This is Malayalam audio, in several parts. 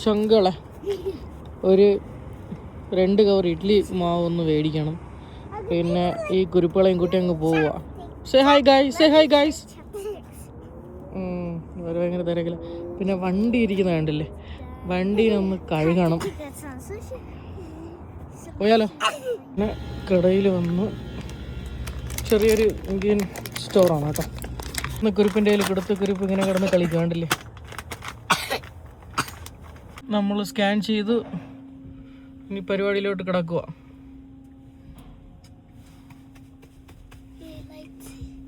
ചങ്കളെ ഒരു 2 കവർ ഇഡ്ഡലി മാവൊന്ന് മേടിക്കണം. പിന്നെ ഈ കുരുപ്പളയും കൂട്ടി അങ്ങ് പോവുക. Say hi guys. അവർ ഭയങ്കര തിരക്കില്ല. പിന്നെ വണ്ടി ഇരിക്കുന്ന കണ്ടില്ലേ, വണ്ടി ഒന്ന് കഴുകണം. പോയാലോ. പിന്നെ കടയിൽ വന്ന് ചെറിയൊരു ഇന്ത്യൻ സ്റ്റോറാണ് കേട്ടോ. ഇന്ന് കുരുപ്പിൻ്റെ കയ്യിൽ കൊടുത്ത് കുരുപ്പ് ഇങ്ങനെ കിടന്ന് കളിക്കുക കണ്ടില്ലേ. നമ്മൾ സ്കാൻ ചെയ്തു ഇനി പരിപാടിയിലോട്ട് കിടക്കുക.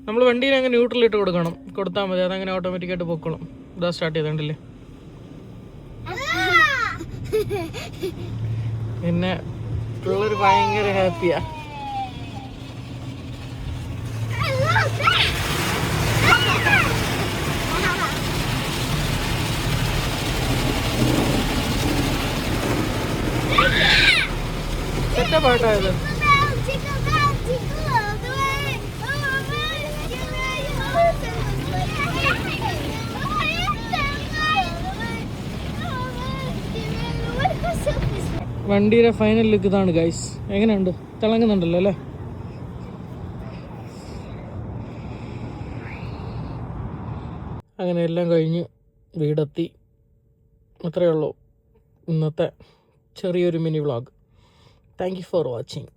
നമ്മൾ വണ്ടീനെ അങ്ങ് ന്യൂട്രലിട്ട് കൊടുത്താൽ മതി, അതങ്ങനെ ഓട്ടോമാറ്റിക്കായിട്ട് പൊക്കോളും. ഇതാ സ്റ്റാർട്ട് ചെയ്തോണ്ടല്ലേ. പിന്നെ പിള്ളേർ ഭയങ്കര ഹാപ്പിയാ. പാട്ടായത് വണ്ടിയുടെ ഫൈനൽ ലുക്ക് ഇതാണ് ഗൈസ്. എങ്ങനെയുണ്ട്? തിളങ്ങുന്നുണ്ടല്ലോ അല്ലേ? അങ്ങനെ എല്ലാം കഴിഞ്ഞ് വീടെത്തി. അത്രയേ ഉള്ളൂ ഇന്നത്തെ ചെറിയൊരു mini vlog. Thank you for watching.